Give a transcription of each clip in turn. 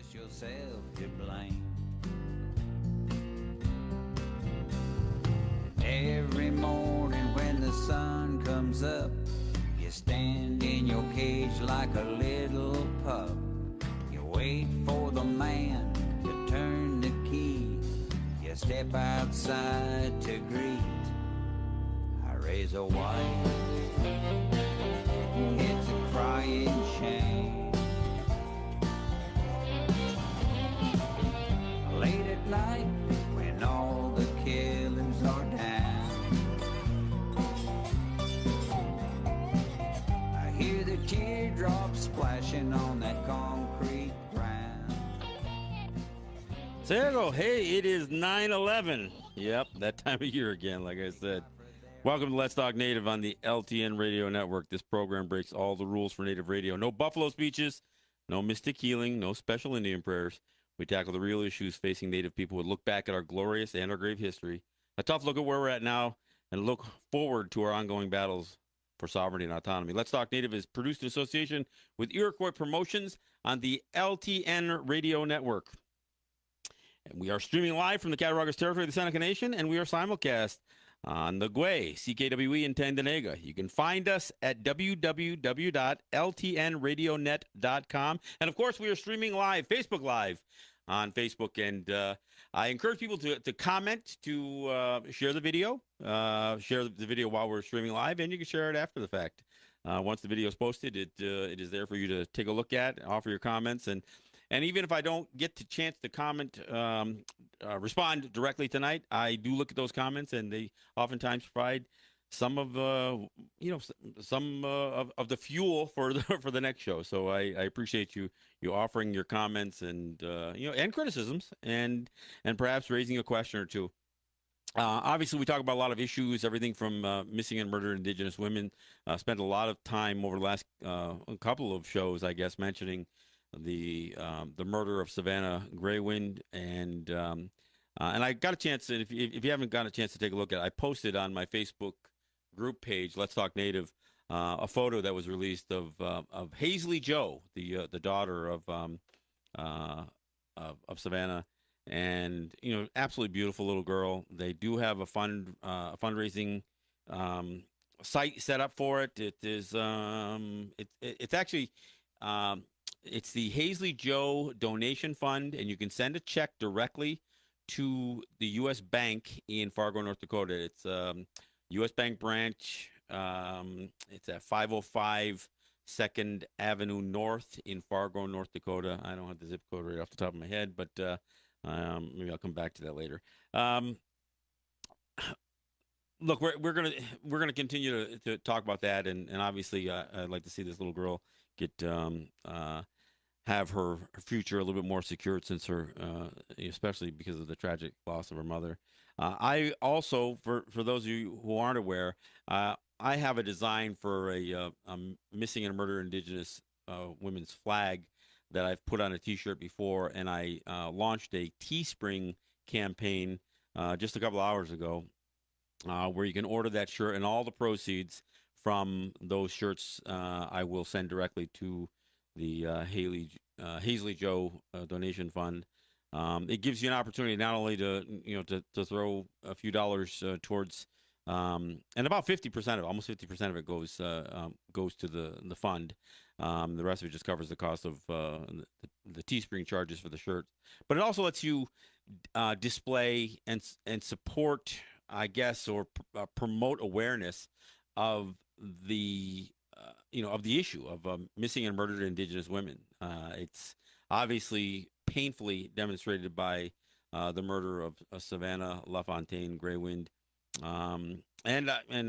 just yourself to blame. Every morning when the sun comes up, you stand in your cage like a little pup. You wait for the man to turn the key. You step outside to greet. I raise a wife, it's a crying shame. Late at night when all the killers are down, I hear the teardrops splashing on that concrete ground. So there you go. Hey, it is 9/11. Yep, that time of year again, like I said. Welcome to Let's Talk Native on the LTN Radio Network. This program breaks all the rules for Native radio. No buffalo speeches, no mystic healing, no special Indian prayers. We tackle the real issues facing Native people. We look back at our glorious and our grave history, a tough look at where we're at now, and look forward to our ongoing battles for sovereignty and autonomy. Let's Talk Native is produced in association with Iroquois Promotions on the LTN Radio Network. And we are streaming live from the Cattaraugus territory of the Seneca Nation, and we are simulcast on the Gwe, CKWE in Tandanega. You can find us at www.ltnradionet.com. And, of course, we are streaming live, Facebook Live on Facebook. And I encourage people to comment, to share the video, while we're streaming live, and you can share it after the fact. Once the video is posted, it is there for you to take a look at, offer your comments, and even if I don't get the chance to comment, respond directly tonight, I do look at those comments, and they oftentimes provide some of of the fuel for the next show. So I appreciate you offering your comments and and criticisms and perhaps raising a question or two. Obviously, we talk about a lot of issues, everything from missing and murdered Indigenous women. Spent a lot of time over the last couple of shows, I guess, mentioning the murder of Savannah Greywind, and I got a chance. If you haven't got a chance to take a look at it, I posted on my Facebook group page, Let's Talk Native, a photo that was released of Hazley Joe, the daughter of Savannah, and absolutely beautiful little girl. They do have a fundraising site set up for it. It is it's actually. It's the Hazley Joe Donation Fund, and you can send a check directly to the U.S. Bank in Fargo, North Dakota. It's U.S. Bank branch. It's at 505 2nd Avenue North in Fargo, North Dakota. I don't have the zip code right off the top of my head, but maybe I'll come back to that later. Look, we're gonna continue to talk about that, and obviously I'd like to see this little girl get have her future a little bit more secured, since her especially because of the tragic loss of her mother. I also, for those of you who aren't aware, I have a design for a missing and murdered Indigenous women's flag that I've put on a T-shirt before, and I launched a Teespring campaign just a couple hours ago, where you can order that shirt, and all the proceeds from those shirts I will send directly to the Hazley Joe Donation Fund. It gives you an opportunity not only to throw a few dollars towards, and about 50% of it, almost 50% of it goes to the fund. The rest of it just covers the cost of the Teespring charges for the shirt. But it also lets you display and support, I guess, or promote awareness of the of the issue of missing and murdered Indigenous women. It's obviously painfully demonstrated by the murder of Savannah LaFontaine Greywind, and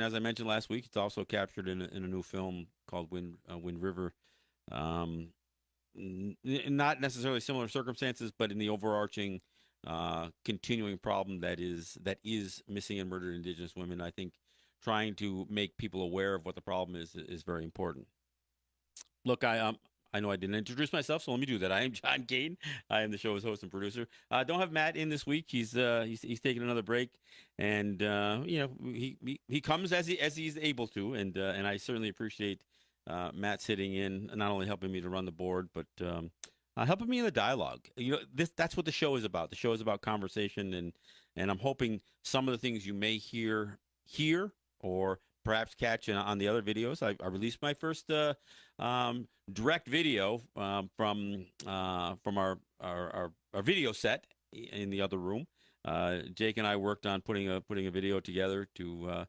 as I mentioned last week, it's also captured in a new film called Wind River. Not necessarily similar circumstances, but in the overarching continuing problem that is missing and murdered Indigenous women. I think trying to make people aware of what the problem is very important. Look, I know I didn't introduce myself, so let me do that. I am John Kane. I am the show's host and producer. Don't have Matt in this week. He's taking another break, and he comes as he's able to, and I certainly appreciate Matt sitting in, not only helping me to run the board, but helping me in the dialogue. That's what the show is about. The show is about conversation, and I'm hoping some of the things you may hear here or perhaps catch on the other videos. I released my first direct video from our video set in the other room. Jake and I worked on putting a video together to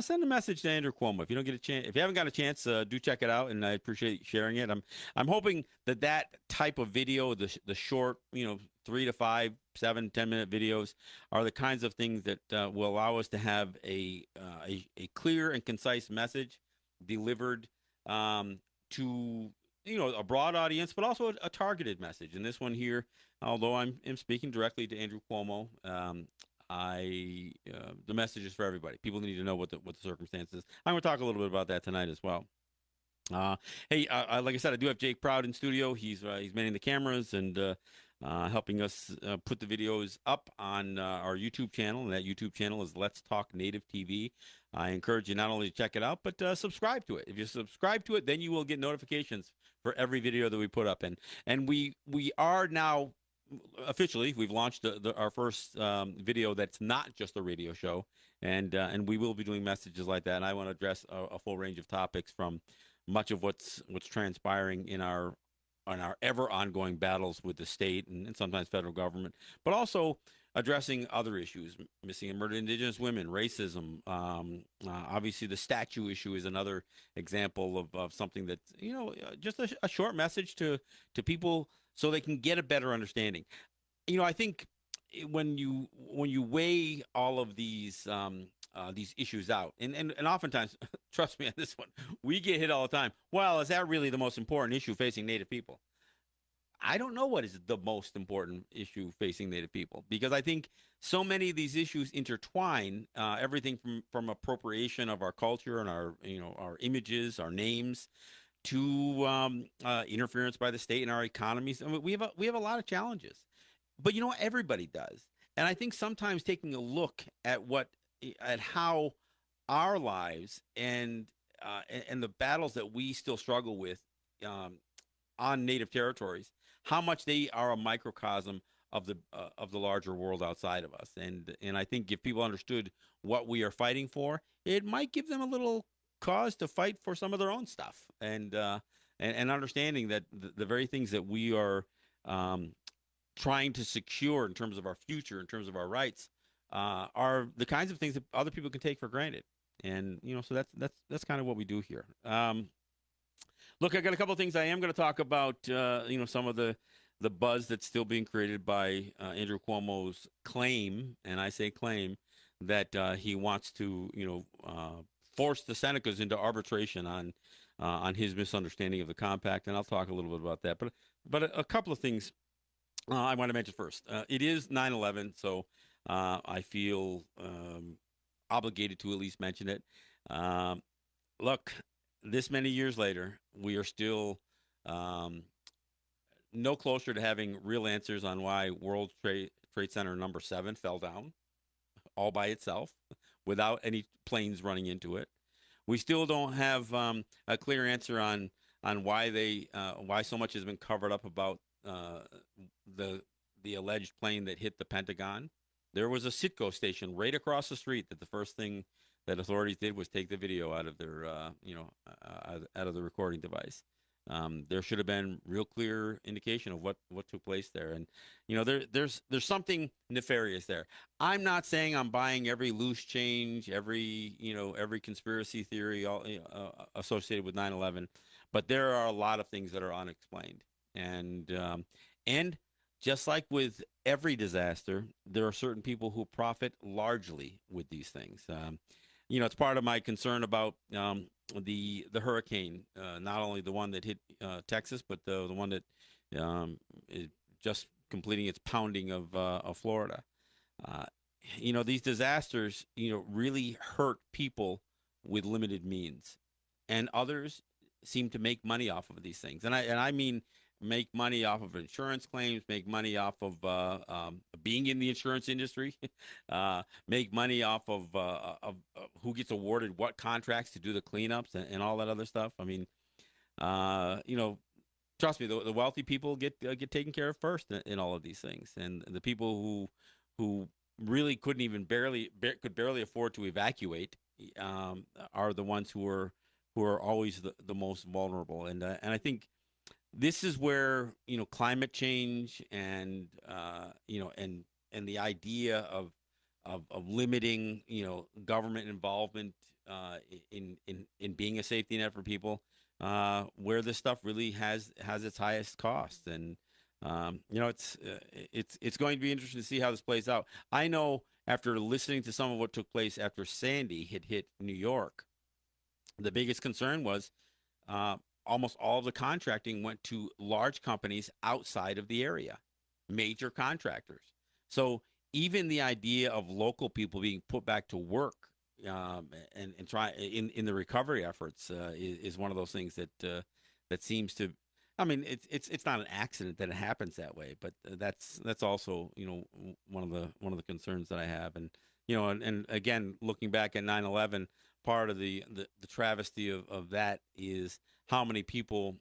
send a message to Andrew Cuomo. If you don't get a chance, if you haven't got a chance, do check it out, and I appreciate sharing it. I'm hoping that type of video, the short, 3 to 5, 7, 10 minute videos, are the kinds of things that will allow us to have a clear and concise message delivered to a broad audience, but also a targeted message. And this one here, although am speaking directly to Andrew Cuomo, the message is for everybody. People need to know what the circumstances. I'm going to talk a little bit about that tonight as well. Hey, like I said, I do have Jake Proud in studio. He's manning the cameras and helping us put the videos up on our YouTube channel, and that YouTube channel is Let's Talk Native TV. I encourage you not only to check it out, but subscribe to it. If you subscribe to it, then you will get notifications for every video that we put up. And we are now officially, we've launched our first video that's not just a radio show, and we will be doing messages like that. And I want to address a full range of topics, from much of what's transpiring in our ever ongoing battles with the state and sometimes federal government, but also addressing other issues: missing and murdered Indigenous women, racism. Obviously, the statue issue is another example of something that just a short message to people so they can get a better understanding. I think when you weigh all of these issues out, and oftentimes, trust me on this one, we get hit all the time. Well, is that really the most important issue facing Native people? I don't know what is the most important issue facing Native people, because I think so many of these issues intertwine, everything from appropriation of our culture and our images, our names, to interference by the state in our economies. I mean, we have a lot of challenges, but everybody does. And I think sometimes taking a look at how our lives and the battles that we still struggle with on Native territories, how much they are a microcosm of the larger world outside of us. And I think if people understood what we are fighting for, it might give them a little cause to fight for some of their own stuff, and understanding that the very things that we are trying to secure in terms of our future, in terms of our rights, are the kinds of things that other people can take for granted. And so that's kind of what we do here. Look, I got a couple of things I am going to talk about. Some of the buzz that's still being created by Andrew Cuomo's claim, and I say claim, that he wants to force the Senecas into arbitration on his misunderstanding of the compact, and I'll talk a little bit about that. But a couple of things I want to mention first. It is 9/11, so I feel obligated to at least mention it. Look, this many years later, we are still no closer to having real answers on why World Trade Center number 7 fell down all by itself without any planes running into it. We still don't have a clear answer on why so much has been covered up about the alleged plane that hit the Pentagon. There was a Citgo station right across the street that the first thing that authorities did was take the video out of their out of the recording device. There should have been real clear indication of what took place there, and there's something nefarious there. I'm not saying I'm buying every loose change, every conspiracy theory associated with 9/11, but there are a lot of things that are unexplained, and just like with every disaster, there are certain people who profit largely with these things. It's part of my concern about the hurricane, not only the one that hit Texas, but the one that is just completing its pounding of Florida. These disasters, really hurt people with limited means, and others seem to make money off of these things. And I mean make money off of insurance claims, make money off of being in the insurance industry, make money off of who gets awarded what contracts to do the cleanups and all that other stuff. I mean, trust me, the wealthy people get taken care of first in all of these things, and the people who really couldn't even could barely afford to evacuate are the ones who are always the most vulnerable. And I think this is where climate change and and the idea of limiting government involvement in being a safety net for people, where this stuff really has its highest cost. And it's going to be interesting to see how this plays out. I know after listening to some of what took place after Sandy had hit New York, the biggest concern was uh, almost all of the contracting went to large companies outside of the area, major contractors. So even the idea of local people being put back to work, and try in the recovery efforts, is one of those things that seems to. I mean, it's not an accident that it happens that way, but that's also one of the concerns that I have. And and again, looking back at 9/11, part of the travesty of that is how many people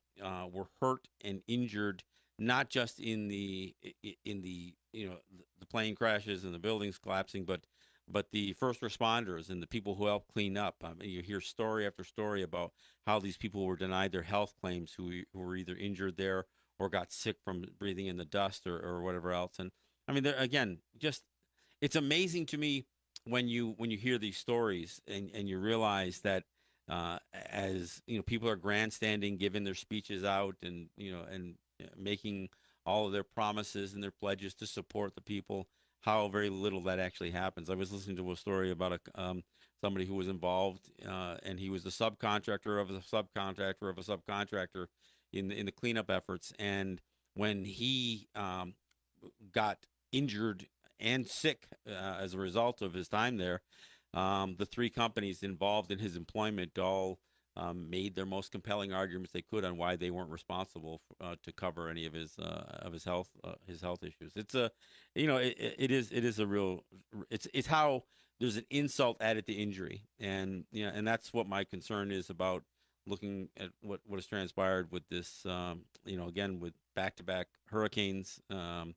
were hurt and injured, not just in the plane crashes and the buildings collapsing, but the first responders and the people who helped clean up. I mean, you hear story after story about how these people were denied their health claims, who were either injured there or got sick from breathing in the dust or whatever else. And I mean, again, just it's amazing to me when you hear these stories and you realize that as people are grandstanding, giving their speeches out, and making all of their promises and their pledges to support the people, how very little that actually happens. I was listening to a story about somebody who was involved, and he was the subcontractor of a subcontractor of a subcontractor in the cleanup efforts. And when he got injured and sick as a result of his time there, the three companies involved in his employment all made their most compelling arguments they could on why they weren't responsible to cover any of his health issues. It's a, it is a real, it's how there's an insult added to injury. And and that's what my concern is about looking at what has transpired with this. Again, with back-to-back hurricanes. And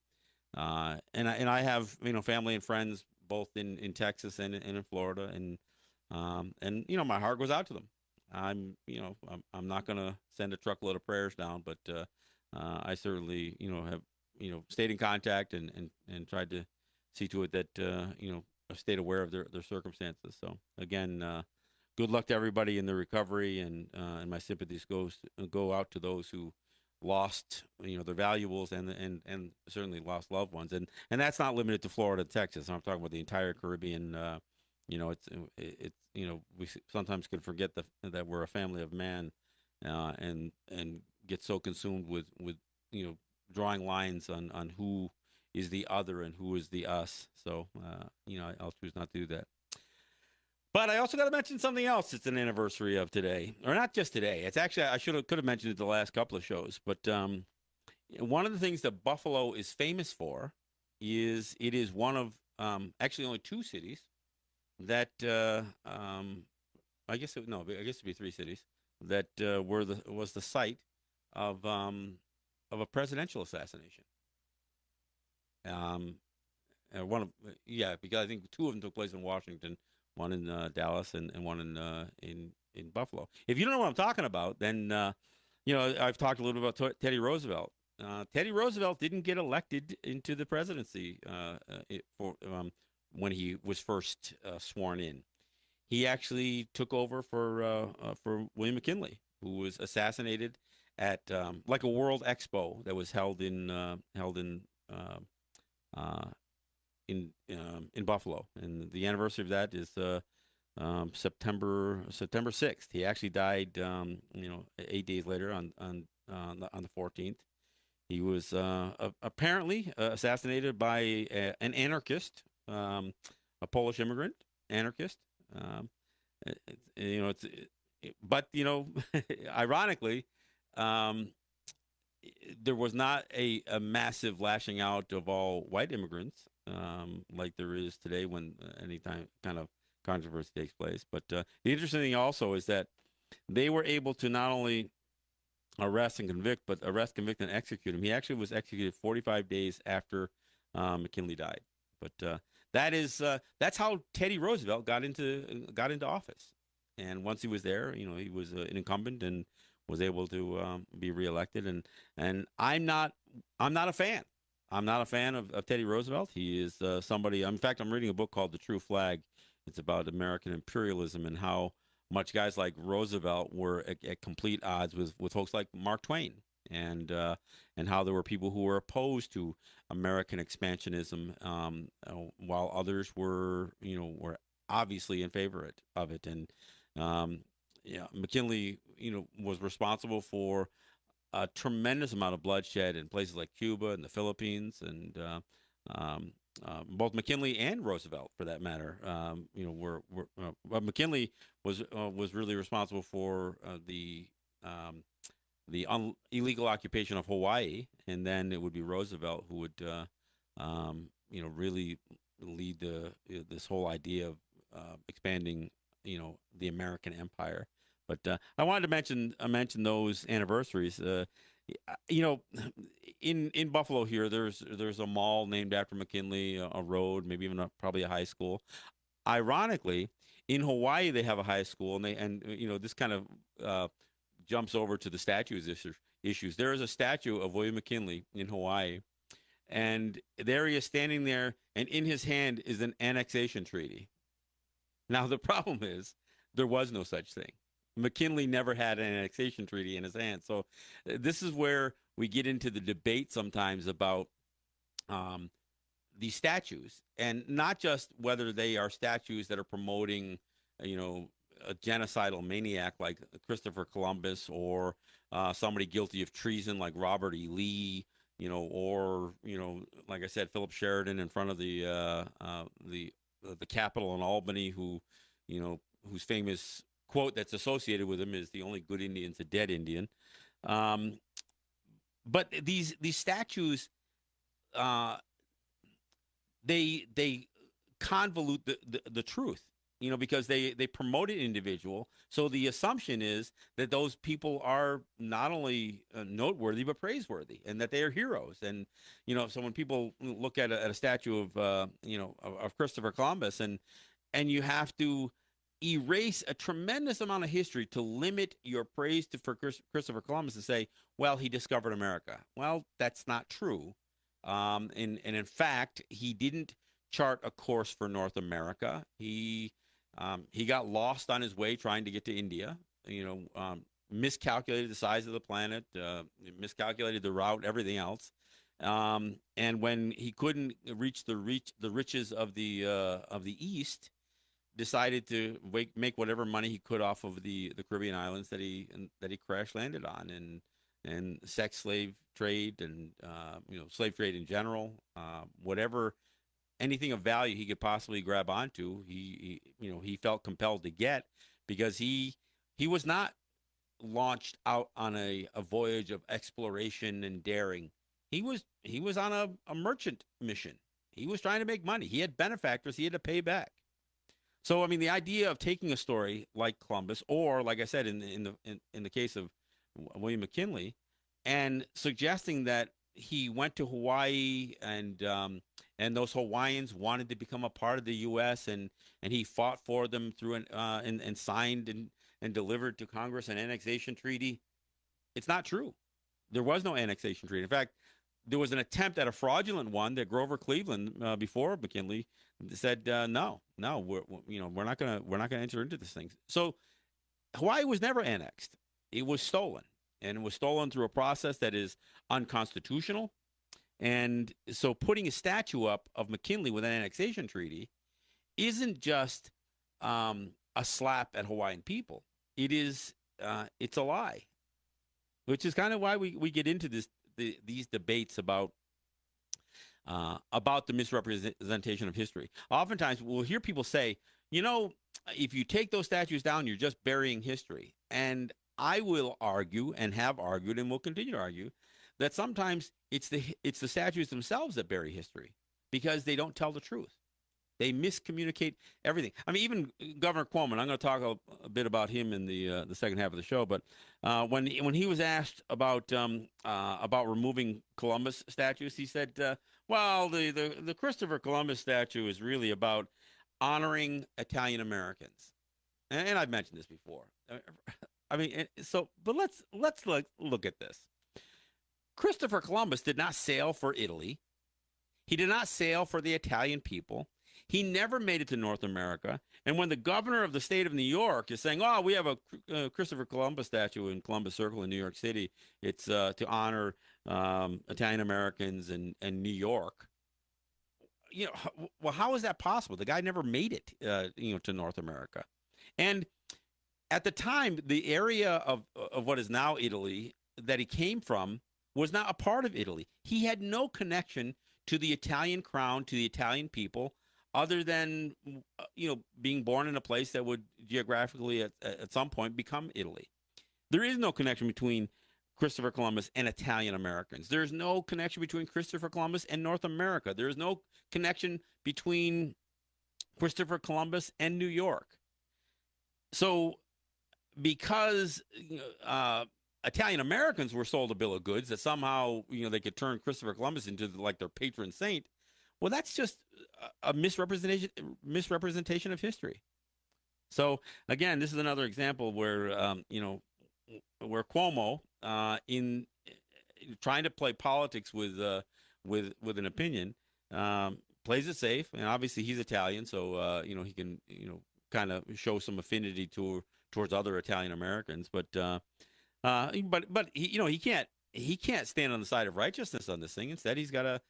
I have family and friends both in Texas and in Florida, and my heart goes out to them. I'm not going to send a truckload of prayers down, but I certainly have stayed in contact and tried to see to it that I stayed aware of their circumstances. So again, good luck to everybody in the recovery, and my sympathies go out to those who lost their valuables and certainly lost loved ones. And that's not limited to Florida and Texas. I'm talking about the entire Caribbean. It's we sometimes can forget that we're a family of man, and get so consumed with drawing lines on who is the other and who is the us. So I'll choose not to do that. But I also got to mention something else. It's an anniversary of today, or not just today. It's actually I could have mentioned it the last couple of shows. But one of the things that Buffalo is famous for is it is one of actually only two cities that I guess no, I guess it'd be three cities that was the site of a presidential assassination. Um, one of yeah, because I think two of them took place in Washington, one in Dallas, and one in Buffalo. If you don't know what I'm talking about, then I've talked a little bit about Teddy Roosevelt. Teddy Roosevelt didn't get elected into the presidency when he was first sworn in. He actually took over for William McKinley, who was assassinated at like a World Expo that was held uh, uh, in Buffalo, and the anniversary of that is September 6th. He actually died 8 days later on the 14th. He was apparently assassinated by an anarchist, a Polish immigrant anarchist. Um, it's but ironically, um, there was not a massive lashing out of all white immigrants like there is today when any kind of controversy takes place. But the interesting thing also is that they were able to not only arrest and convict, but arrest, convict, and execute him. He actually was executed 45 days after McKinley died. But that's how Teddy Roosevelt got into office. And once he was there, he was an incumbent and was able to be reelected. And I'm not a fan. I'm not a fan of Teddy Roosevelt. He is somebody. In fact, I'm reading a book called The True Flag. It's about American imperialism and how much guys like Roosevelt were at complete odds with folks like Mark Twain, and how there were people who were opposed to American expansionism, while others were obviously in favor of it. And yeah, McKinley was responsible for a tremendous amount of bloodshed in places like Cuba and the Philippines, and both McKinley and Roosevelt, for that matter, but McKinley was really responsible for the illegal occupation of Hawaii, and then it would be Roosevelt who would really lead this whole idea of expanding the American empire. But I wanted to mention those anniversaries. You know, in Buffalo here, there's a mall named after McKinley, a road, maybe even probably a high school. Ironically, in Hawaii they have a high school, and this kind of jumps over to the statues issues. There is a statue of William McKinley in Hawaii, and there he is standing there, and in his hand is an annexation treaty. Now the problem is there was no such thing. McKinley never had an annexation treaty in his hand. So this is where we get into the debate sometimes about these statues, and not just whether they are statues that are promoting, a genocidal maniac like Christopher Columbus, or somebody guilty of treason like Robert E. Lee, or like I said, Philip Sheridan in front of the Capitol in Albany, whose famous quote that's associated with him is "The only good Indian's a dead Indian." But these statues, they convolute the truth, because they promote an individual. So the assumption is that those people are not only noteworthy but praiseworthy, and that they are heroes. And so when people look at a statue of Christopher Columbus, and you have to erase a tremendous amount of history to limit your praise for Christopher Columbus and say, well, he discovered America. Well, that's not true. And in fact, he didn't chart a course for North America. He got lost on his way trying to get to India. Miscalculated the size of the planet, miscalculated the route, everything else. And when he couldn't reach the riches of the East, decided to make whatever money he could off of the Caribbean islands that he crash landed on, and sex slave trade, and slave trade in general, whatever, anything of value he could possibly grab onto, he felt compelled to get, because he was not launched out on a voyage of exploration and daring. He was on a merchant mission. He was trying to make money. He had benefactors he had to pay back. So, I mean, the idea of taking a story like Columbus, or like I said, in the case of William McKinley, and suggesting that he went to Hawaii, and those Hawaiians wanted to become a part of the U.S., and he fought for them through and signed and delivered to Congress an annexation treaty. It's not true. There was no annexation treaty. In fact, there was an attempt at a fraudulent one that Grover Cleveland, before McKinley, said no, we're not gonna enter into this thing. So Hawaii was never annexed. It was stolen, and it was stolen through a process that is unconstitutional. And so putting a statue up of McKinley with an annexation treaty isn't just a slap at Hawaiian people. It's a lie, which is kind of why we get into these debates about the misrepresentation of history. Oftentimes, we'll hear people say, if you take those statues down, you're just burying history. And I will argue, and have argued, and will continue to argue, that sometimes it's the statues themselves that bury history, because they don't tell the truth. They miscommunicate everything. I mean, even Governor Cuomo. And I'm going to talk a bit about him in the second half of the show. But when he was asked about removing Columbus statues, he said, "Well, the Christopher Columbus statue is really about honoring Italian Americans." And I've mentioned this before. I mean, but let's look at this. Christopher Columbus did not sail for Italy. He did not sail for the Italian people. He never made it to North America. And when the governor of the state of New York is saying, "Oh, we have a Christopher Columbus statue in Columbus Circle in New York City. It's to honor Italian Americans and New York." Well, how is that possible? The guy never made it, to North America. And at the time, the area of what is now Italy that he came from was not a part of Italy. He had no connection to the Italian crown, to the Italian people, other than being born in a place that would geographically at some point become Italy. There is no connection between Christopher Columbus and Italian Americans. There's no connection between Christopher Columbus and North America. There is no connection between Christopher Columbus and New York. So because Italian Americans were sold a bill of goods that somehow they could turn Christopher Columbus into like their patron saint, well, that's just a misrepresentation of history. So again, this is another example where where Cuomo in trying to play politics with an opinion plays it safe, and obviously he's Italian, so he can kind of show some affinity towards other Italian Americans, but he can't stand on the side of righteousness on this thing. Instead, he's got to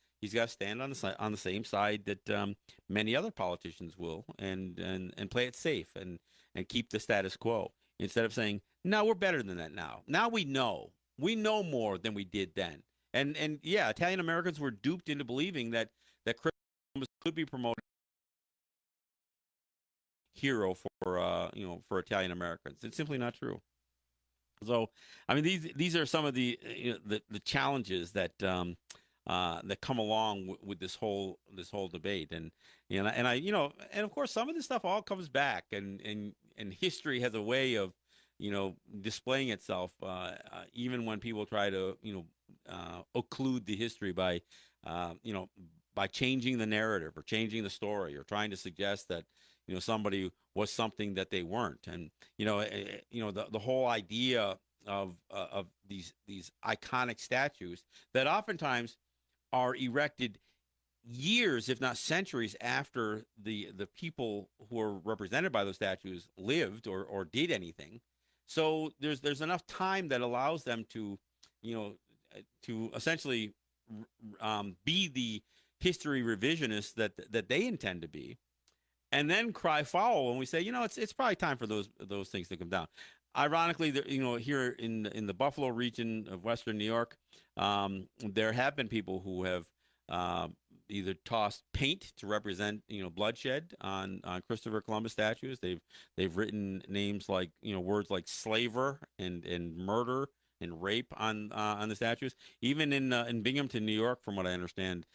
stand on the same side that many other politicians will, and play it safe and keep the status quo, instead of saying, "No, we're better than that now. Now we know more than we did then." And yeah, Italian Americans were duped into believing that Christmas could be promoted hero for Italian Americans. It's simply not true. So, I mean, these are some of the challenges that that come along with this whole debate, and of course some of this stuff all comes back, and history has a way of displaying itself even when people try to occlude the history by changing the narrative or changing the story or trying to suggest that somebody was something that they weren't. And the whole idea of these iconic statues that oftentimes are erected years, if not centuries, after the people who are represented by those statues lived or did anything. So there's enough time that allows them to essentially be the history revisionists that they intend to be, and then cry foul when we say, it's probably time for those things to come down. Ironically, here in the Buffalo region of Western New York, there have been people who have either tossed paint to represent bloodshed on Christopher Columbus statues. They've written names like words like slaver and murder and rape on the statues. Even in Binghamton, New York, from what I understand,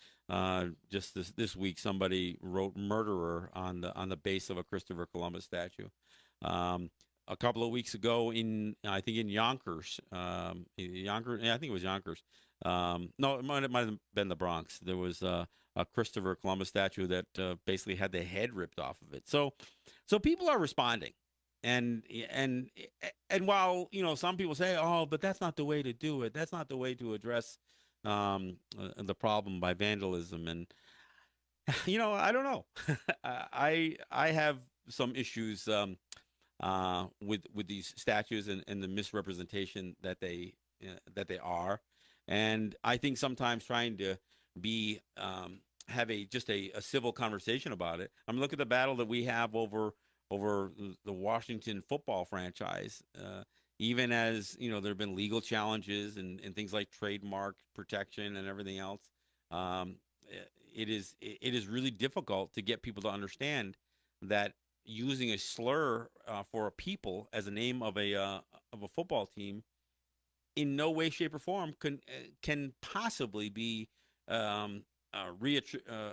just this week, somebody wrote murderer on the base of a Christopher Columbus statue. A couple of weeks ago, I think in Yonkers, I think it was Yonkers. No, it might have been the Bronx. There was a Christopher Columbus statue that basically had the head ripped off of it. So people are responding, and while some people say, "Oh, but that's not the way to do it. That's not the way to address the problem by vandalism," and I don't know. I have some issues with these statues and the misrepresentation that they are, and I think sometimes trying to be have just a civil conversation about it. I mean, look at the battle that we have over the Washington football franchise. Even as there have been legal challenges and things like trademark protection and everything else, it is really difficult to get people to understand that using a slur for a people as a name of a football team in no way, shape, or form can possibly be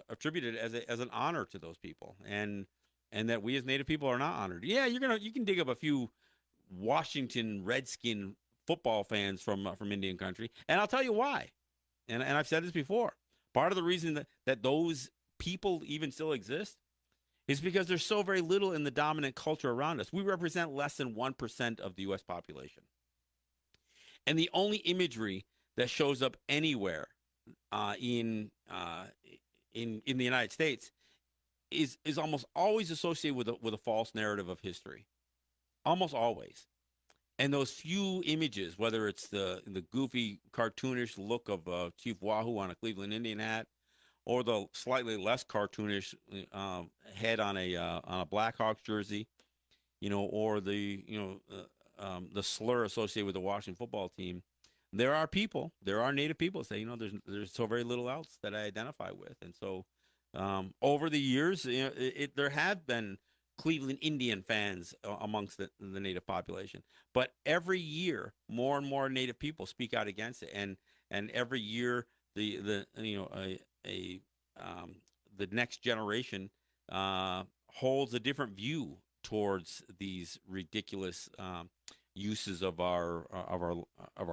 attributed as an honor to those people, and that we as Native people are not honored. Yeah, you can dig up a few Washington Redskin football fans from Indian country, and I'll tell you why. And I've said this before. Part of the reason that those people even still exist is because there's so very little in the dominant culture around us. We represent less than 1% of the U.S. population. And the only imagery that shows up anywhere in the United States is almost always associated with a false narrative of history, almost always. And those few images, whether it's the goofy, cartoonish look of Chief Wahoo on a Cleveland Indian hat, or the slightly less cartoonish head on a Blackhawks jersey, or the slur associated with the Washington football team. There are Native people that say, there's so very little else that I identify with, and so over the years, there have been Cleveland Indian fans amongst the Native population, but every year more and more Native people speak out against it, and every year the next generation holds a different view towards these ridiculous uses of our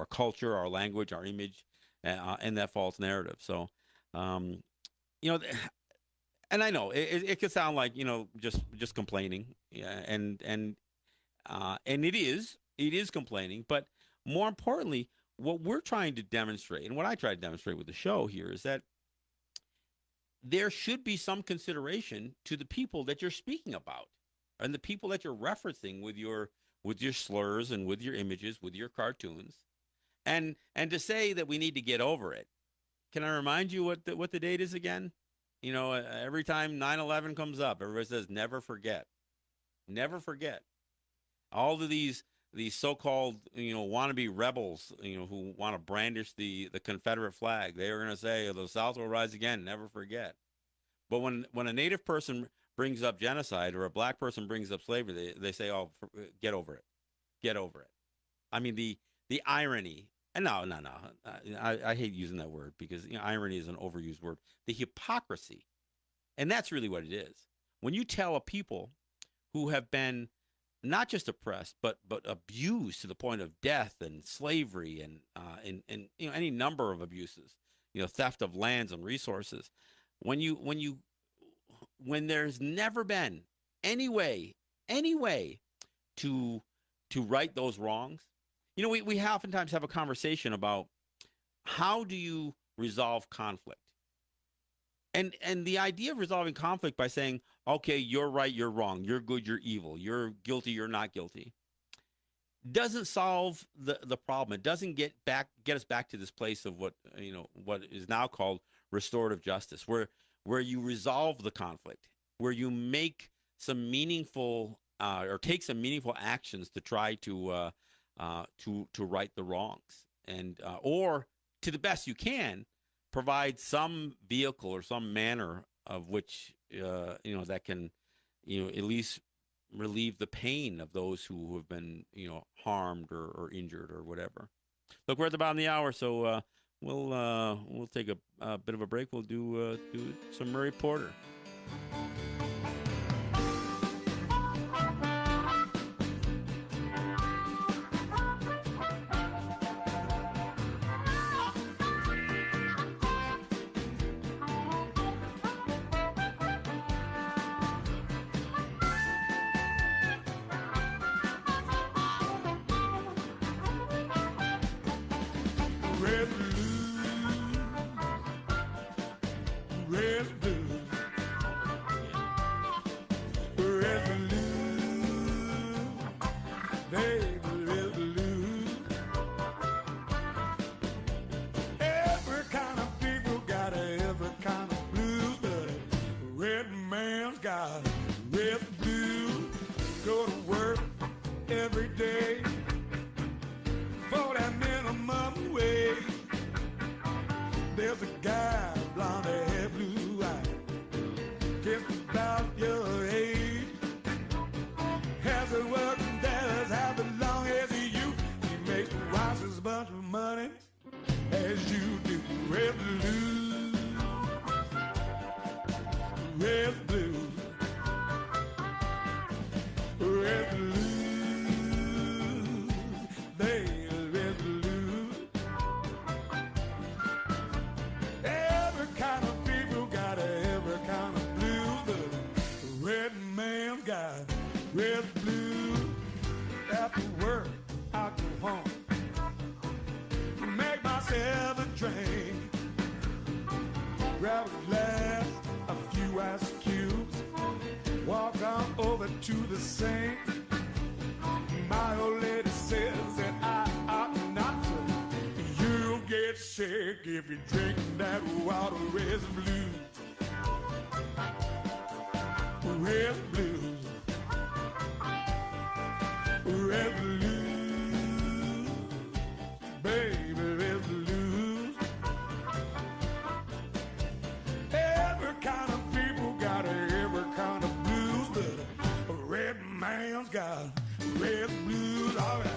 culture, our language, our image, and that false narrative. So, and I know it could sound like just complaining, yeah, and it is complaining, but more importantly, what we're trying to demonstrate, and what I try to demonstrate with the show here, is that there should be some consideration to the people that you're speaking about, and the people that you're referencing with your slurs and with your images, with your cartoons, and to say that we need to get over it. Can I remind you what the date is again? Every time 9/11 comes up, everybody says, never forget. Never forget. All of these so-called, wannabe rebels, who want to brandish the Confederate flag, they are going to say, the South will rise again, never forget. But when a Native person brings up genocide, or a black person brings up slavery, they say, oh, get over it. Get over it. I mean, the irony. And no. I hate using that word because irony is an overused word. The hypocrisy, and that's really what it is. When you tell a people who have been not just oppressed but abused to the point of death and slavery and any number of abuses, theft of lands and resources, when there's never been any way to right those wrongs. We oftentimes have a conversation about how do you resolve conflict, and the idea of resolving conflict by saying, okay, you're right, you're wrong, you're good, you're evil, you're guilty, you're not guilty, doesn't solve the problem. It doesn't get us back to this place of what is now called restorative justice, where you resolve the conflict, where you make some meaningful or take some meaningful actions to try to right the wrongs, and or to the best you can provide some vehicle or some manner of which that can at least relieve the pain of those who have been harmed or injured or whatever. Look, we're at the bottom of the hour, so we'll take a bit of a break. We'll do some Murray Porter. after work, I go home, make myself a drink, grab a glass, a few ice cubes, walk on over to the sink. My old lady says that I ought not to. You'll get sick if you drink that water. Red blues, red blues, red blues, baby, red blues. Every kind of people got every kind of blues, but a red man's got red blues, all right.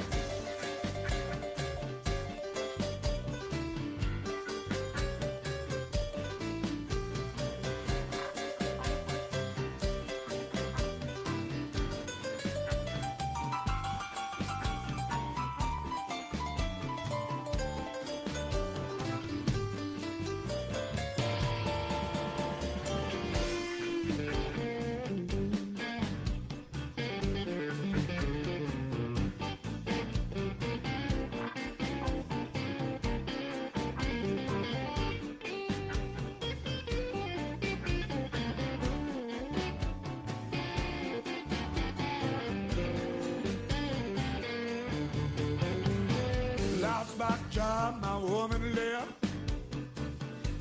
Lost my job, my woman left.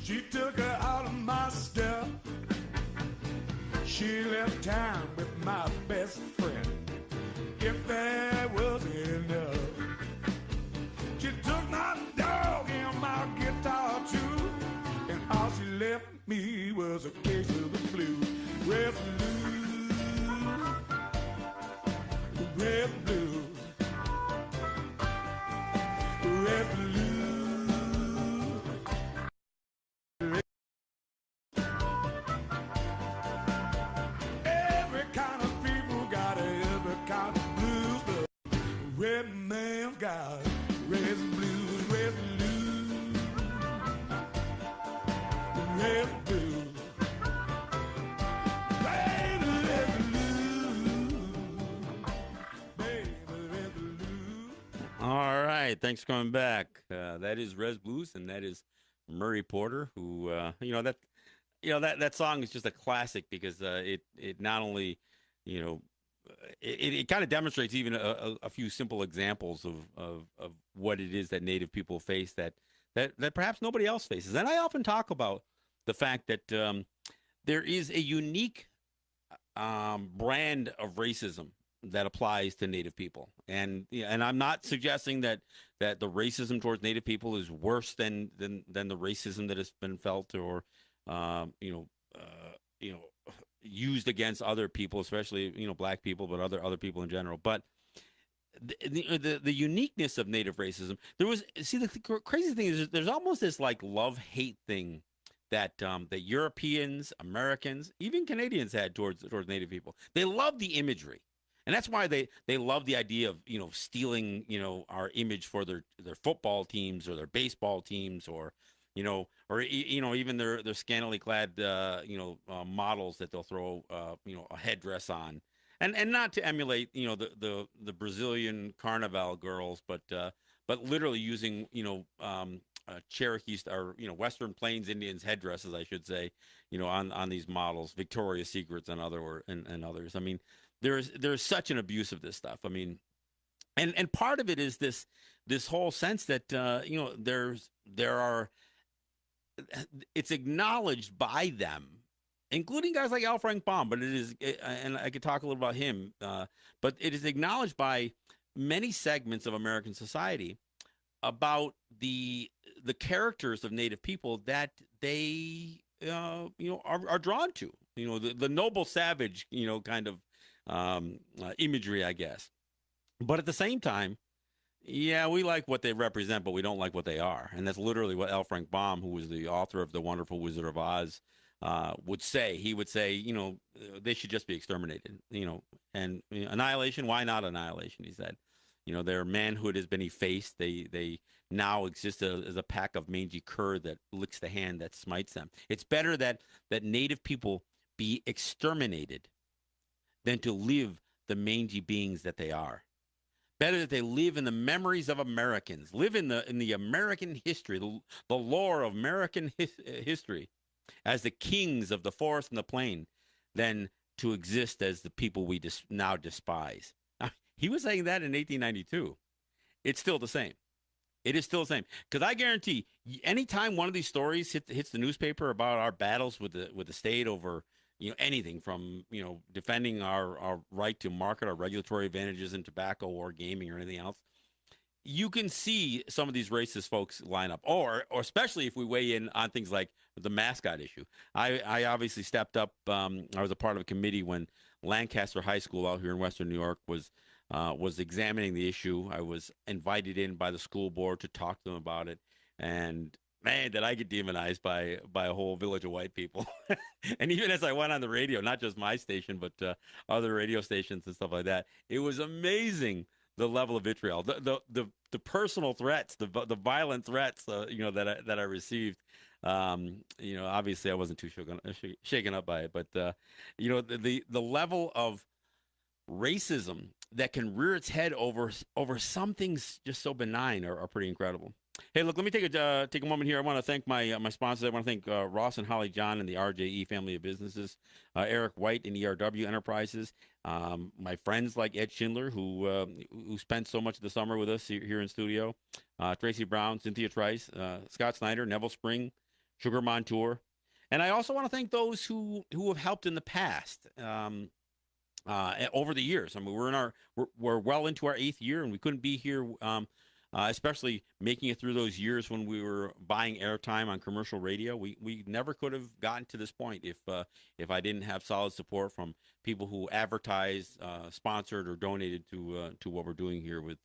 She took her out of my stuff. She left town with my best friend. If there wasn't enough, she took my dog and my guitar too. And all she left me was a case of the blues. Red blues, red blues, red blues. Every kind of people got every kind of blues, but red man's got red blues, red blues, red blues, baby, red blues, baby, red blues. All right, thanks for coming back. That is Res Blues, and that is Murray Porter, who that song is just a classic because it not only it kind of demonstrates even a few simple examples of what it is that Native people face that perhaps nobody else faces. And I often talk about the fact that there is a unique brand of racism that applies to Native people, and I'm not suggesting that the racism towards Native people is worse than the racism that has been felt or used against other people, especially black people, but other people in general. But the uniqueness of Native racism, the crazy thing is there's almost this like love-hate thing that Europeans, Americans, even Canadians had towards Native people. They love the imagery. And that's why they love the idea of stealing our image for their football teams or their baseball teams or even their scantily clad models that they'll throw a headdress on, and not to emulate the Brazilian Carnival girls, but literally using Cherokees or Western Plains Indians headdresses, I should say, on these models, Victoria's Secrets and others. I mean, there's such an abuse of this stuff. I mean, and part of it is this whole sense that it's acknowledged by them, including guys like L. Frank Baum, but and I could talk a little about him, but it is acknowledged by many segments of American society about the characters of Native people that they are drawn to, the noble savage, kind of imagery, I guess. But at the same time, yeah, we like what they represent, but we don't like what they are. And that's literally what L. Frank Baum, who was the author of The Wonderful Wizard of Oz, would say. He would say, they should just be exterminated, and annihilation. Why not annihilation? He said, their manhood has been effaced. They now exist as a pack of mangy cur that licks the hand that smites them. It's better that Native people be exterminated than to live the mangy beings that they are. better that they live in the memories of Americans, live in the American history, the lore of American history, as the kings of the forest and the plain, than to exist as the people we now despise. He was saying that in 1892. It's still the same. It is still the same, because I guarantee, anytime one of these stories hits the newspaper about our battles with the state over, anything from, defending our right to market our regulatory advantages in tobacco or gaming or anything else, you can see some of these racist folks line up, or especially if we weigh in on things like the mascot issue. I obviously stepped up. I was a part of a committee when Lancaster High School out here in Western New York was examining the issue. I was invited in by the school board to talk to them about it, and man, did I get demonized by a whole village of white people. And even as I went on the radio, not just my station, but other radio stations and stuff like that, it was amazing, the level of vitriol, the personal threats, the violent threats, that I received. Obviously I wasn't too shaken up by it, but the level of racism that can rear its head over some things just so benign are pretty incredible. Hey, look, let me take a moment here. I want to thank my sponsors. I want to thank Ross and Holly John and the RJE family of businesses, Eric White and ERW Enterprises, my friends like Ed Schindler, who spent so much of the summer with us here in studio, Tracy Brown, Cynthia Trice, Scott Snyder, Neville Spring, Sugar Montour. And I also want to thank those who have helped in the past. Over the years. I mean, we're well into our 8th year, and we couldn't be here, especially making it through those years when we were buying airtime on commercial radio. We never could have gotten to this point if I didn't have solid support from people who advertised, sponsored, or donated to what we're doing here with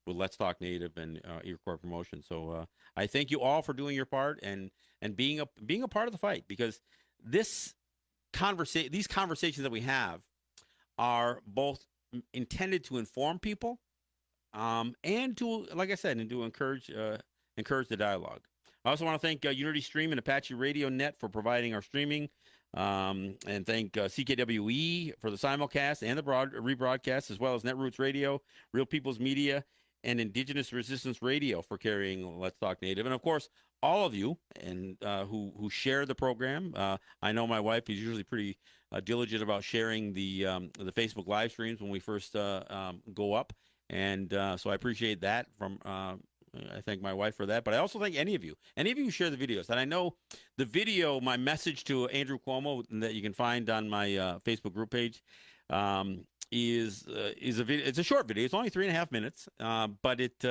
Let's Talk Native and Iroquois Promotion. So I thank you all for doing your part and being a part of the fight, because these conversations that we have are both intended to inform people, and to, like I said, and to encourage the dialogue. I also want to thank Unity Stream and Apache Radio Net for providing our streaming, and thank CKWE for the simulcast and the rebroadcast, as well as Netroots Radio, Real People's Media, and Indigenous Resistance Radio for carrying Let's Talk Native, and of course all of you and who share the program. I know my wife is usually pretty diligent about sharing the Facebook live streams when we first go up, and so I appreciate that. I thank my wife for that, but I also thank any of you who share the videos. And I know the video, my message to Andrew Cuomo, that you can find on my Facebook group page, is a video. It's a short video. It's only 3.5 minutes, but it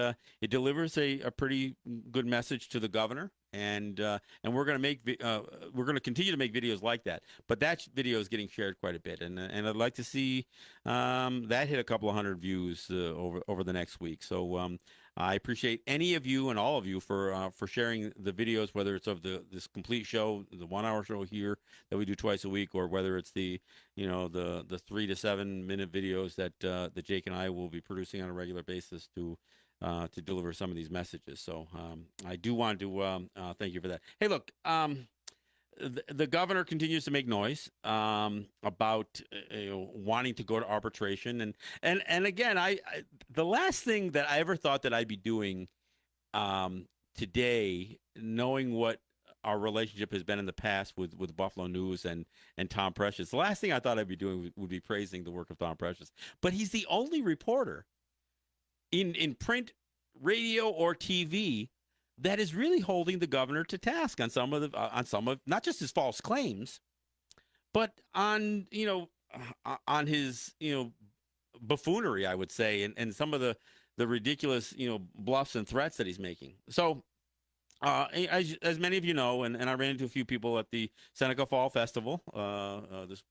delivers a pretty good message to the governor, and we're going to continue to make videos like that. But that video is getting shared quite a bit, and I'd like to see that hit a couple of hundred views over the next week. So I appreciate any of you and all of you for sharing the videos, whether it's of this complete show, the 1-hour show here that we do twice a week, or whether it's the 3 to 7 minute videos that Jake and I will be producing on a regular basis to deliver some of these messages. So I do want to thank you for that. Hey, look, the governor continues to make noise about wanting to go to arbitration, and again, the last thing that I ever thought that I'd be doing today, knowing what our relationship has been in the past with Buffalo News and Tom Precious, the last thing I thought I'd be doing would be praising the work of Tom Precious. But he's the only reporter in print, radio, or TV that is really holding the governor to task on some of not just his false claims, but on his buffoonery, I would say, and some of the ridiculous bluffs and threats that he's making. So as many of you know, and I ran into a few people at the Seneca Fall Festival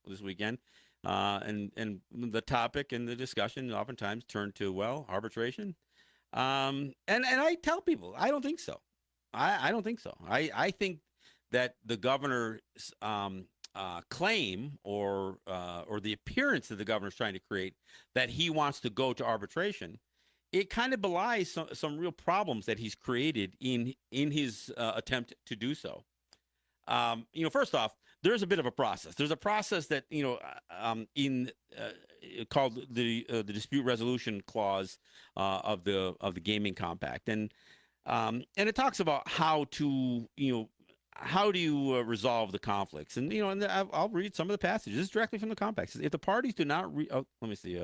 this weekend, and the topic and the discussion oftentimes turned to arbitration. And I tell people, I don't think so. I don't think so. I think that the governor's claim or the appearance that the governor's trying to create that he wants to go to arbitration, it kind of belies some real problems that he's created in his attempt to do so. First off, there's a bit of a process. There's a process that in called the dispute resolution clause of the gaming compact, and it talks about how to how do you resolve the conflicts, and I'll read some of the passages. This is directly from the compact. If the parties do not let me see.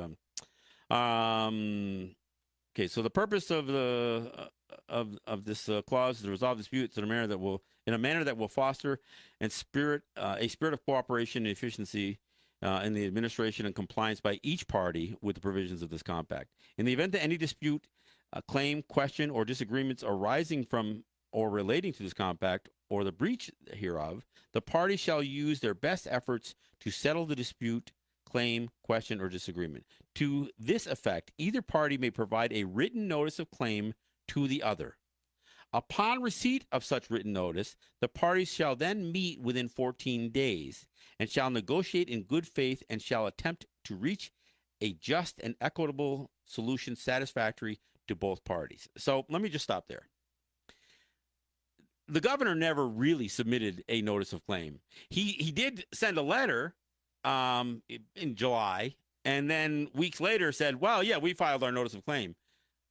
Okay, so the purpose of the of this clause is to resolve disputes in a manner that will foster and a spirit of cooperation and efficiency in the administration and compliance by each party with the provisions of this compact. In the event that any dispute, claim, question, or disagreements arising from or relating to this compact or the breach hereof, the parties shall use their best efforts to settle the dispute, claim, question, or disagreement. To this effect, either party may provide a written notice of claim to the other. Upon receipt of such written notice, the parties shall then meet within 14 days and shall negotiate in good faith and shall attempt to reach a just and equitable solution satisfactory to both parties. So let me just stop there. The governor never really submitted a notice of claim. He did send a letter in July, and then weeks later said, well, yeah, we filed our notice of claim.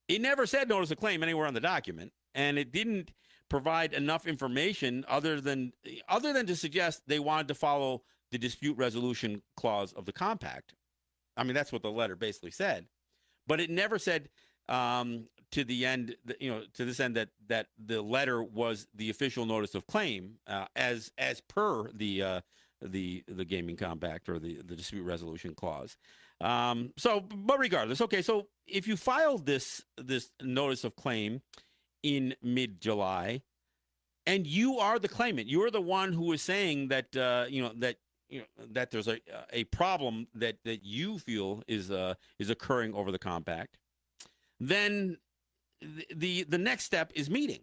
It never said notice of claim anywhere on the document, and it didn't provide enough information other than to suggest they wanted to follow the dispute resolution clause of the compact. I mean, that's what the letter basically said, but it never said to the end, to this end that the letter was the official notice of claim as per the gaming compact or the dispute resolution clause. But regardless, okay. So if you filed this notice of claim in mid-July, and you are the claimant, you are the one who is saying that that there's a problem that you feel is occurring over the compact, then the next step is meeting.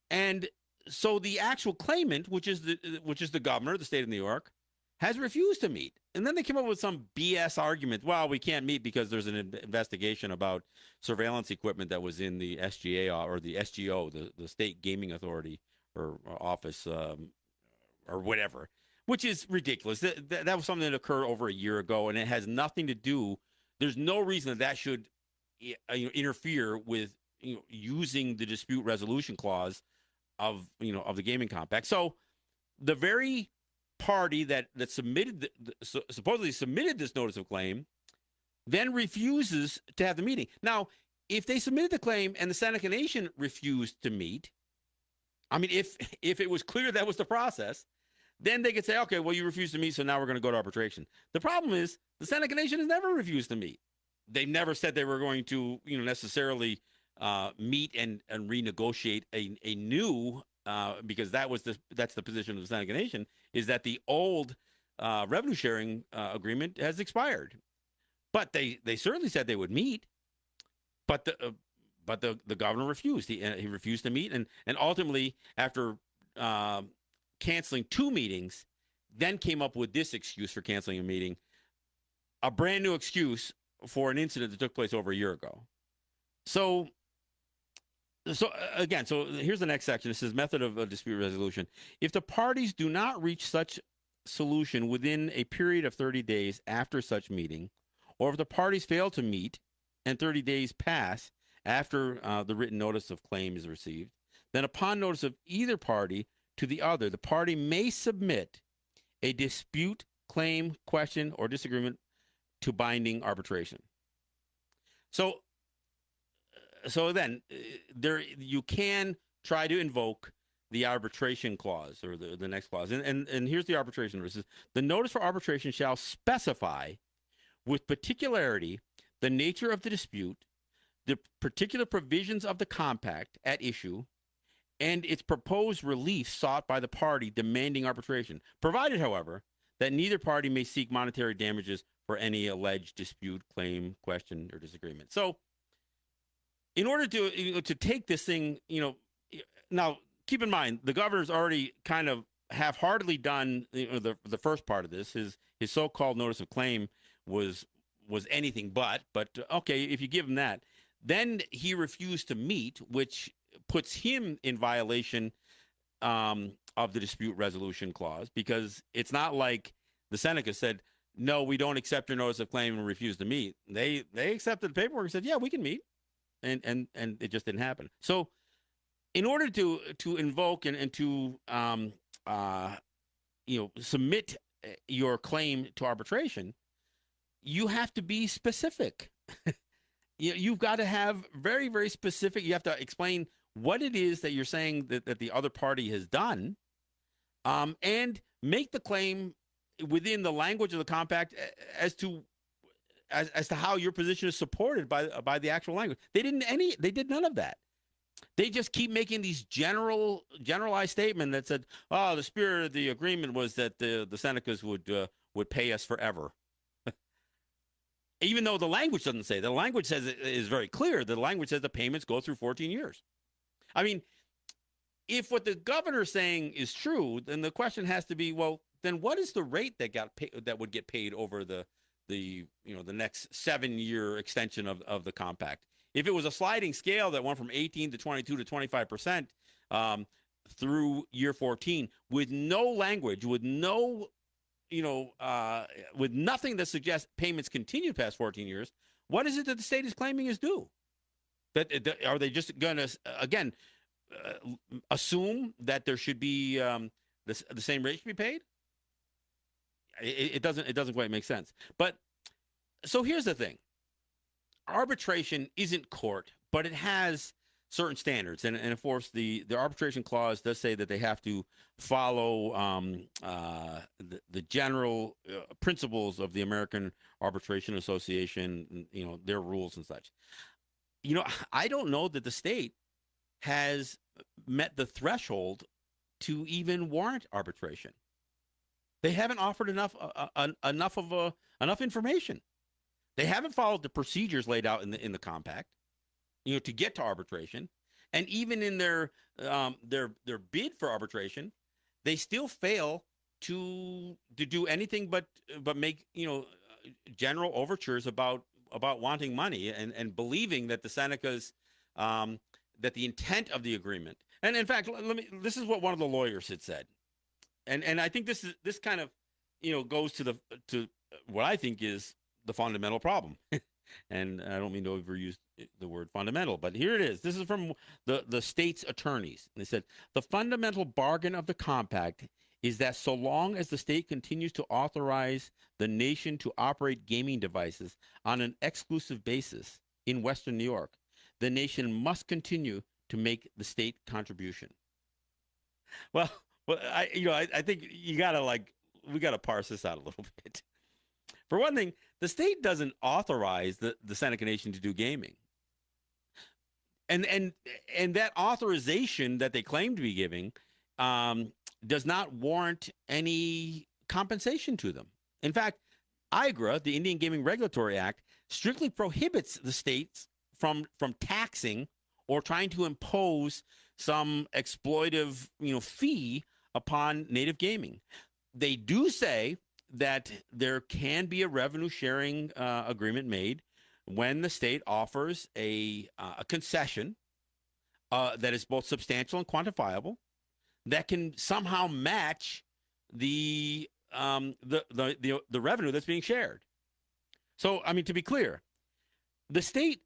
And so the actual claimant, which is the governor of the state of New York, has refused to meet. And then they came up with some BS argument. Well, we can't meet because there's an investigation about surveillance equipment that was in the SGA or the SGO, the State Gaming Authority or office or whatever, which is ridiculous. That was something that occurred over a year ago, and it has nothing to do. There's no reason that should interfere with using the dispute resolution clause of the gaming compact. So the very party that submitted supposedly submitted this notice of claim then refuses to have the meeting. Now, if they submitted the claim and the Seneca Nation refused to meet, I mean, if it was clear that was the process, then they could say, okay, well, you refused to meet, so now we're going to go to arbitration. The problem is the Seneca Nation has never refused to meet. They've never said they were going to necessarily meet and renegotiate a new because that's the position of the Seneca Nation, is that the old revenue sharing agreement has expired. But they certainly said they would meet. But the governor refused. He refused to meet, and ultimately, after canceling 2 meetings, then came up with this excuse for canceling a meeting, a brand new excuse for an incident that took place over a year ago. So again, here's the next section. It says method of dispute resolution. If the parties do not reach such solution within a period of 30 days after such meeting, or if the parties fail to meet and 30 days pass after the written notice of claim is received, then upon notice of either party to the other, the party may submit a dispute, claim, question, or disagreement to binding arbitration. So then you can try to invoke the arbitration clause or the next clause. And here's the arbitration notice. The notice for arbitration shall specify with particularity the nature of the dispute, the particular provisions of the compact at issue, and its proposed relief sought by the party demanding arbitration, provided, however, that neither party may seek monetary damages for any alleged dispute, claim, question, or disagreement. So in order to take this thing, now keep in mind, the governor's already kind of half-heartedly done the first part of this. His so-called notice of claim was anything but okay, if you give him that, then he refused to meet, which puts him in violation of the dispute resolution clause, because it's not like the Seneca said, no, we don't accept your notice of claim and refuse to meet. They accepted the paperwork and said, yeah, we can meet. And it just didn't happen. So in order to invoke and to submit your claim to arbitration, you have to be specific. You've got to have very, very specific. You have to explain what it is that you're saying that the other party has done, and make the claim within the language of the compact as to how your position is supported by the actual language. They did none of that. They just keep making these generalized statement that said, "Oh, the spirit of the agreement was that the Senecas would pay us forever." Even though the language doesn't say. The language says it is very clear. The language says the payments go through 14 years. I mean, if what the governor's saying is true, then the question has to be, well, then what is the rate that would get paid over the next 7-year extension of the compact? If it was a sliding scale that went from 18 to 22 to 25% through year 14, with no language, with no with nothing that suggests payments continue past 14 years, what is it that the state is claiming is due? Are they just going to, again, assume that there should be the same rate should be paid? It doesn't quite make sense. But so here's the thing. Arbitration isn't court, but it has certain standards. And of course, the arbitration clause does say that they have to follow the general principles of the American Arbitration Association, their rules and such. I don't know that the state has met the threshold to even warrant arbitration. They haven't offered enough information. They haven't followed the procedures laid out in the compact, to get to arbitration. And even in their bid for arbitration, they still fail to do anything but make general overtures about wanting money and believing that the Senecas that the intent of the agreement. And in fact, this is what one of the lawyers had said. And I think this kind of goes to what I think is the fundamental problem. And I don't mean to overuse the word fundamental, but here it is. This is from the state's attorneys. They said, the fundamental bargain of the compact is that so long as the state continues to authorize the nation to operate gaming devices on an exclusive basis in Western New York, the nation must continue to make the state contribution. Well, I think we gotta parse this out a little bit. For one thing, the state doesn't authorize the Seneca Nation to do gaming. And that authorization that they claim to be giving does not warrant any compensation to them. In fact, IGRA, the Indian Gaming Regulatory Act, strictly prohibits the states from taxing or trying to impose some exploitive fee upon native gaming. They do say that there can be a revenue sharing agreement made when the state offers a concession that is both substantial and quantifiable, that can somehow match the revenue that's being shared. So, I mean, to be clear, the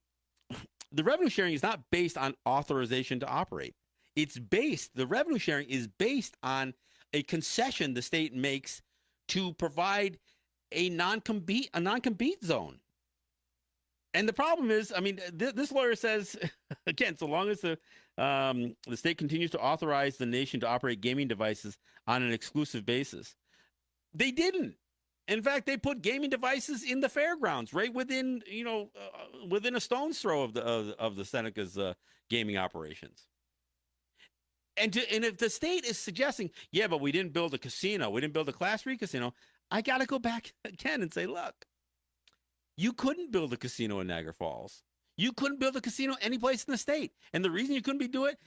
revenue sharing is not based on authorization to operate. The revenue sharing is based on a concession the state makes to provide a non-compete zone. And the problem is, I mean, this lawyer says, again, so long as the state continues to authorize the nation to operate gaming devices on an exclusive basis. They didn't. In fact, they put gaming devices in the fairgrounds, right within a stone's throw of the Seneca's gaming operations. And if the state is suggesting, yeah, but we didn't build a casino, we didn't build a Class 3 casino, I got to go back again and say, look, you couldn't build a casino in Niagara Falls. You couldn't build a casino any place in the state. And the reason you couldn't do it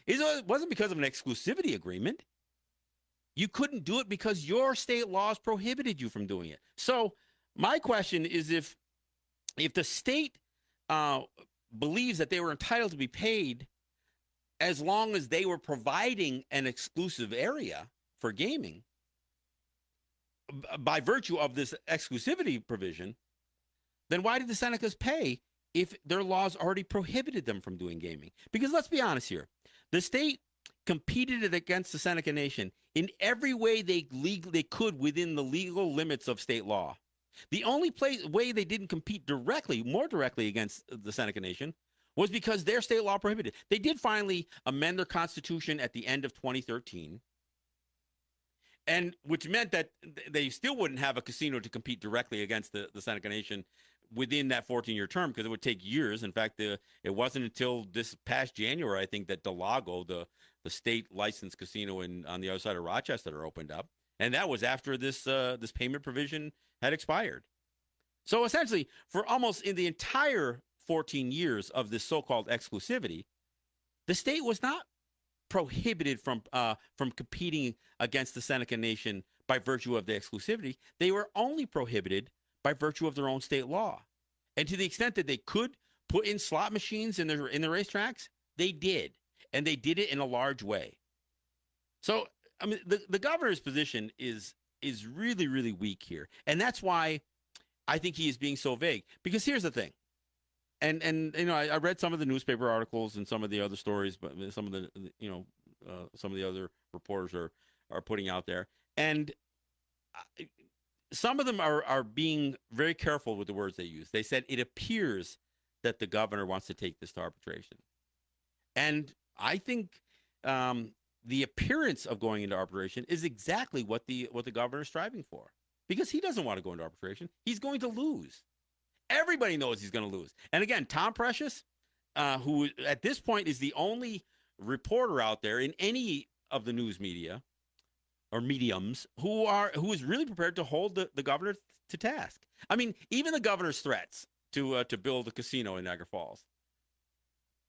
wasn't because of an exclusivity agreement. You couldn't do it because your state laws prohibited you from doing it. So my question is, if the state believes that they were entitled to be paid as long as they were providing an exclusive area for gaming by virtue of this exclusivity provision, then why did the Senecas pay if their laws already prohibited them from doing gaming? Because let's be honest here, the state competed it against the Seneca Nation in every way they could within the legal limits of state law. The only way they didn't compete more directly against the Seneca Nation was because their state law prohibited. They did finally amend their constitution at the end of 2013, and which meant that they still wouldn't have a casino to compete directly against the Seneca Nation within that 14-year term, because it would take years. In fact, it wasn't until this past January, I think, that Del Lago, the state licensed casino on the other side of Rochester, opened up, and that was after this payment provision had expired. So essentially, for almost in the entire 14 years of this so-called exclusivity, the state was not prohibited from competing against the Seneca Nation by virtue of the exclusivity. They were only prohibited by virtue of their own state law. And to the extent that they could put in slot machines in the racetracks, they did. And they did it in a large way. So, I mean, the governor's position is really, really weak here. And that's why I think he is being so vague. Because here's the thing. And you know, I read some of the newspaper articles and some of the other stories, but some of the other reporters are putting out there. And some of them are being very careful with the words they use. They said it appears that the governor wants to take this to arbitration. And I think the appearance of going into arbitration is exactly what the governor is striving for, because he doesn't want to go into arbitration. He's going to lose. Everybody knows he's going to lose. And again, Tom Precious, who at this point is the only reporter out there in any of the news media or mediums who is really prepared to hold the governor to task. I mean, even the governor's threats to build a casino in Niagara Falls.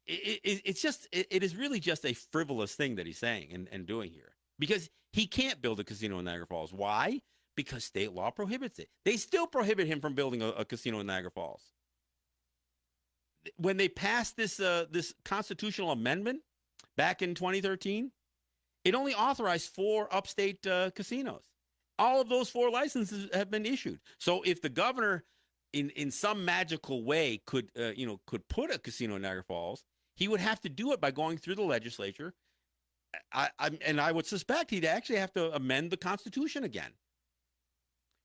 It is really just a frivolous thing that he's saying and doing here, because he can't build a casino in Niagara Falls. Why? Because state law prohibits it. They still prohibit him from building a casino in Niagara Falls. When they passed this constitutional amendment back in 2013, it only authorized 4 upstate casinos. All of those 4 licenses have been issued. So if the governor, in some magical way, could put a casino in Niagara Falls, he would have to do it by going through the legislature. I would suspect he'd actually have to amend the Constitution again.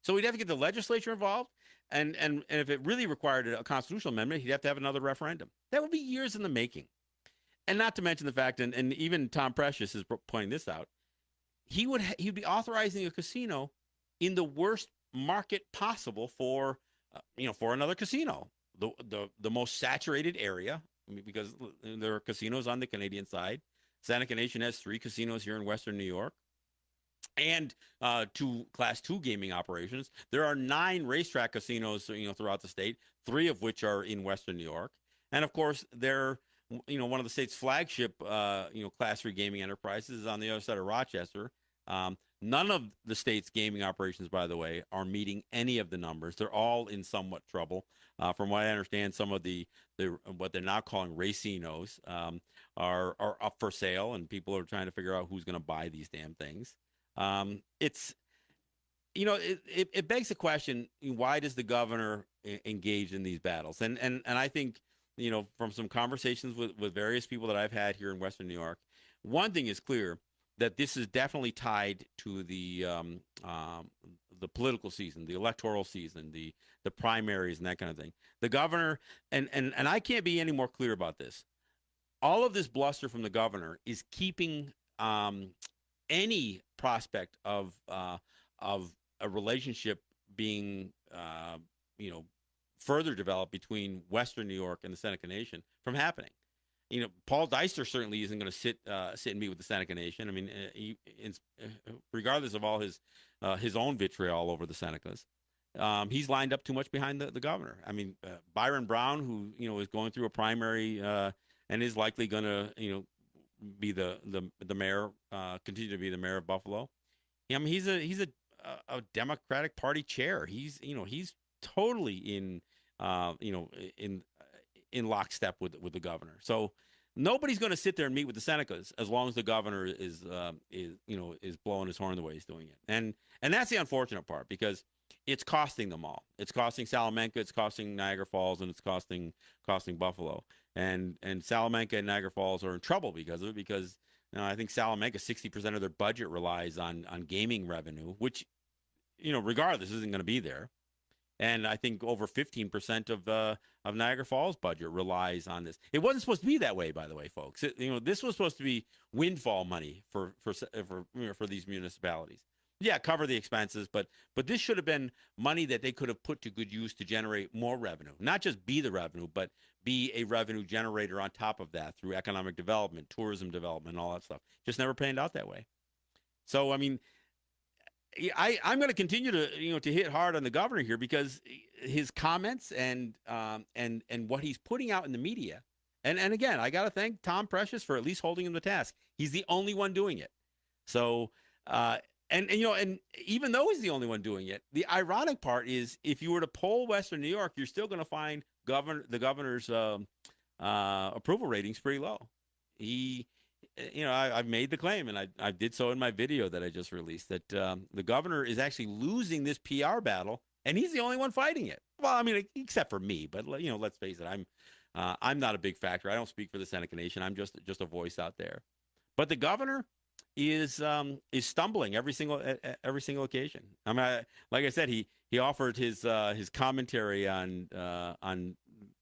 So we'd have to get the legislature involved, and if it really required a constitutional amendment, he'd have to have another referendum. That would be years in the making. And not to mention the fact, and even Tom Precious is pointing this out, he'd be authorizing a casino in the worst market possible for another casino, the most saturated area, because there are casinos on the Canadian side. Seneca Nation has 3 casinos here in Western New York, and 2 Class 2 gaming operations. There are 9 racetrack casinos, throughout the state, 3 of which are in Western New York, and of course they're one of the state's flagship Class 3 gaming enterprises is on the other side of Rochester. None of the state's gaming operations, by the way, are meeting any of the numbers. They're all in somewhat trouble. From what I understand, some of the what they're now calling racinos are up for sale, and people are trying to figure out who's going to buy these damn things. It begs the question: why does the governor engage in these battles? And I think, from some conversations with various people that I've had here in Western New York, one thing is clear, that this is definitely tied to the political season, the electoral season, the primaries and that kind of thing. The governor, and I can't be any more clear about this. All of this bluster from the governor is keeping any prospect of a relationship being further developed between Western New York and the Seneca Nation from happening. Paul Deister certainly isn't going to sit and meet with the Seneca Nation. I mean, regardless of all his own vitriol over the Senecas, he's lined up too much behind the governor. I mean, Byron Brown, who is going through a primary and is likely going to be the mayor, continue to be the mayor of Buffalo. I mean, he's a Democratic Party chair. He's totally in lockstep with the governor. So Nobody's going to sit there and meet with the Senecas as long as the governor is blowing his horn the way he's doing it. And that's the unfortunate part, because it's costing them all. It's costing Salamanca, it's costing Niagara Falls, and it's costing Buffalo. And Salamanca and Niagara Falls are in trouble because of it, because I think Salamanca, 60% of their budget relies on gaming revenue, which, regardless, isn't going to be there. And I think over 15% of Niagara Falls budget relies on this. It wasn't supposed to be that way, by the way, folks. This was supposed to be windfall money for these municipalities. Yeah, cover the expenses, but this should have been money that they could have put to good use to generate more revenue. Not just be the revenue, but be a revenue generator on top of that through economic development, tourism development, and all that stuff. Just never panned out that way. So, I mean, I'm going to continue to hit hard on the governor here, because his comments and what he's putting out in the media, and again, I got to thank Tom Precious for at least holding him to task. He's the only one doing it. So, and even though he's the only one doing it, the ironic part is, if you were to poll Western New York, you're still going to find the governor's approval ratings pretty low. I've made the claim, and I did so in my video that I just released, that the governor is actually losing this PR battle, and he's the only one fighting it. Well, I mean, except for me, but let's face it, I'm not a big factor. I don't speak for the Seneca Nation. I'm just a voice out there. But the governor is stumbling every single occasion. I mean, like I said, he offered his commentary on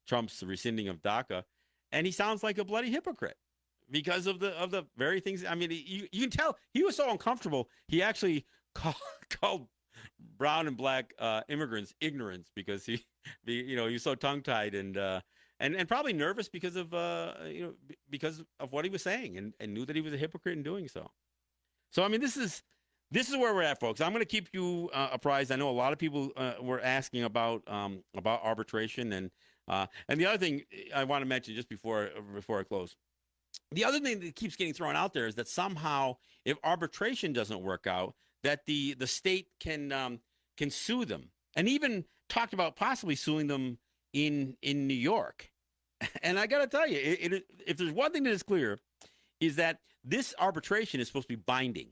Trump's rescinding of DACA, and he sounds like a bloody hypocrite because of the very things. I mean, you can tell he was so uncomfortable. He actually called brown and black immigrants ignorance, because he was so tongue tied and probably nervous because of what he was saying, and knew that he was a hypocrite in doing so. So, I mean, this is where we're at, folks. I'm going to keep you apprised. I know a lot of people were asking about arbitration, and the other thing I want to mention just before I close, the other thing that keeps getting thrown out there is that somehow, if arbitration doesn't work out, that the state can sue them, and even talked about possibly suing them in New York. And I got to tell you, if there's one thing that is clear, is that this arbitration is supposed to be binding.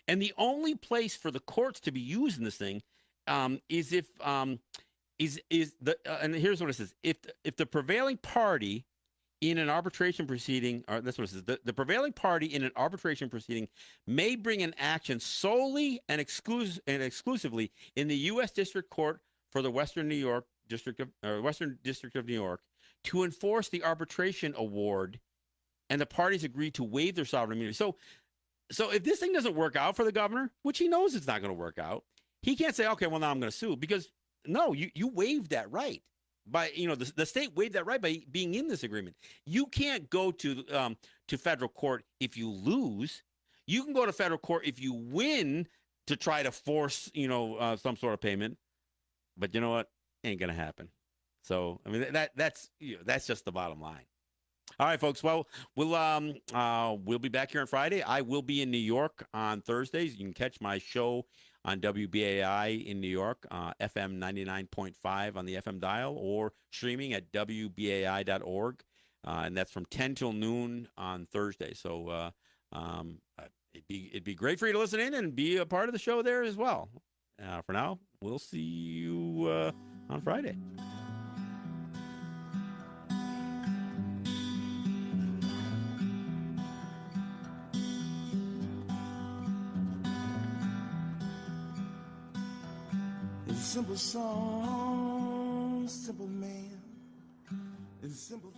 And the only place for the courts to be used in this thing is if and here's what it says: if the prevailing party in an arbitration proceeding, or that's what it says, the prevailing party in an arbitration proceeding may bring an action solely and exclusively in the U.S. District Court for the Western District of New York to enforce the arbitration award, and the parties agree to waive their sovereign immunity. So if this thing doesn't work out for the governor, which he knows it's not going to work out, he can't say, okay, well, now I'm going to sue, because no, you waived that right. By the state waived that right by being in this agreement. You can't go to federal court if you lose. You can go to federal court if you win to try to force some sort of payment. But you know what? Ain't gonna happen. So I mean that's just the bottom line. All right, folks. Well, we'll be back here on Friday. I will be in New York on Thursdays. You can catch my show on WBAI in New York, FM 99.5 on the FM dial, or streaming at WBAI.org. And that's from 10 till noon on Thursday. So it'd be great for you to listen in and be a part of the show there as well. For now, we'll see you on Friday. Simple song, simple man, and simple.